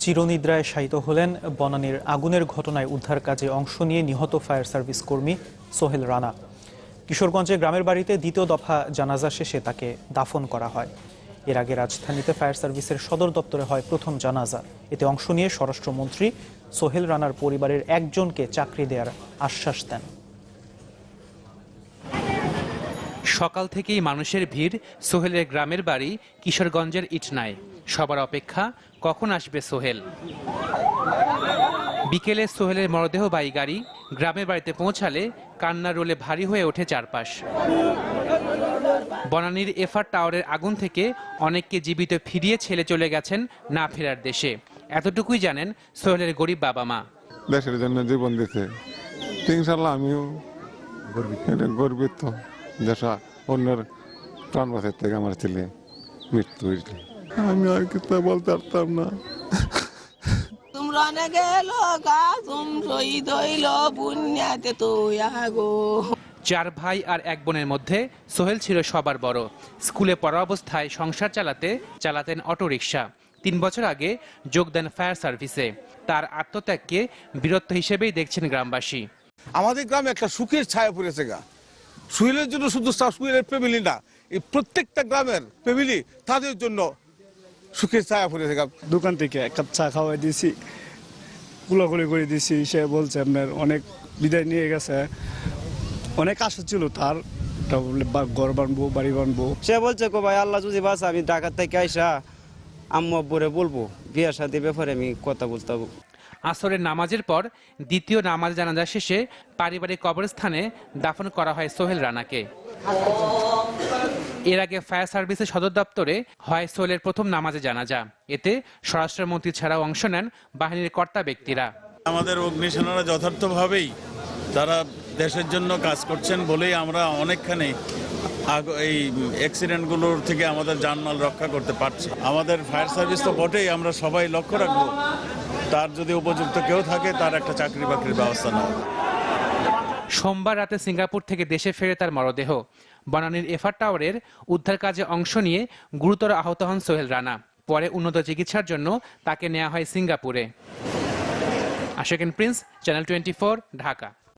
চিরনিদ্রায় শায়িত হলেন বনানীর আগুনের ঘটনায় উদ্ধার কাজে অংশ নিয়ে নিহত ফায়ার সার্ভিস কর্মী সোহেল রানা। কিশোরগঞ্জে গ্রামের বাড়িতে দ্বিতীয় দফা জানাজা শেষে তাকে দাফন করা হয়। এর আগে রাজধানীতে ফায়ার সার্ভিসের সদর দপ্তরে হয় প্রথম জানাজা। এতে অংশ নিয়ে স্বরাষ্ট্রমন্ত্রী সোহেল রানার পরিবারের একজনকে চাকরি দেওয়ার আশ্বাস দেন। সকাল থেকেই মানুষের ভিড় সোহেলের গ্রামের বাড়ি কিশোরগঞ্জের ইটনায়। সবার অপেক্ষা কখন আসবে সোহেল। বিকেলে সোহেলের মরদেহবাহী গাড়ি গ্রামের বাড়িতে পৌঁছালে কান্নার রোলে ভারী হয়ে ওঠে চারপাশ। বনানীর এফআর টাওয়ারের আগুন থেকে অনেককে জীবিত ফিরিয়ে ছেলে চলে গেছেন না ফেরার দেশে। এতটুকুই জানেন সোহেলের গরিব বাবা মা। দেশের জন্য জীবন দিতে ইনশাল্লাহ আমিও গর্বিত। দেশা অন্যের প্রাণ বাঁচার থেকে আমার ছেলে মৃত্যু হয়েছিল। আমি আর কিছু বলতে পারতাম না। তোমরা গেল কাজুম শহীদ হইল বুনিয়াতে তো আগো। 4 ভাই আর 1 বোনের মধ্যে সোহেল ছিল সবার বড়। স্কুলে পড়া অবস্থায় সংসার চালাতেন অটোরিকশা। 3 বছর আগে যোগ দেন ফায়ার সার্ভিসে। তার আত্মত্যাগকে বীরত্ব হিসেবেই দেখছেন গ্রামবাসী। আমাদের গ্রামে একটা সুখের ছায়া পড়েছে গা। সোহেলের জন্য শুধু সোহেলের ফ্যামিলি না, এই প্রত্যেকটা গ্রামের ফ্যামিলি তাদের জন্য সুখের ছায়া পড়েছে গা। দোকান থেকে এক কাপ চা খাওয়াই দিয়েছি, গুলাগুলি করে দিয়েছি। সে বলছে আপনার অনেক বিদায় নিয়ে গেছে, অনেক আশা ছিল তার, ঘর বানবো, বাড়ি বানবো। সে বলছে কো ভাই আল্লাহ যদি বাঁচা আমি ঢাকা থেকে আইসা আম্মু আব্বুরে বলবো, বিয়ের সাথে ব্যাপারে আমি কথা বলতে হবে। আসরের নামাজের পর দ্বিতীয় নামাজ জানাজা শেষে পারিবারিক কবরস্থানে দাফন করা হয় সোহেল রানাকে। এর আগে ফায়ার সার্ভিসের সদর দপ্তরে হয় সোহেলের প্রথম নামাজে জানাজা। এতে স্বরাষ্ট্রমন্ত্রী ছাড়াও অংশ নেন বাহিনীর কর্তা ব্যক্তিরা। আমাদের অগ্নিসেনারা যথার্থভাবেই তারা দেশের জন্য কাজ করছেন বলেই আমরা অনেকখানি এই অ্যাক্সিডেন্টগুলোর থেকে আমাদের জানমাল রক্ষা করতে পারছি। আমাদের ফায়ার সার্ভিস তো বটেই, আমরা সবাই লক্ষ্য রাখবো তার যদি উপযুক্ত কেউ থাকে তার একটা চাকরি বাকরির ব্যবস্থা নেওয়া। সোমবার রাতে সিঙ্গাপুর থেকে দেশে ফেরে তার মরদেহ। বনানীর এফআর টাওয়ারের উদ্ধার কাজে অংশ নিয়ে গুরুতর আহত হন সোহেল রানা। পরে উন্নত চিকিৎসার জন্য তাকে নেওয়া হয় সিঙ্গাপুরে। আশিকুন প্রিন্স, চ্যানেল 24, ঢাকা।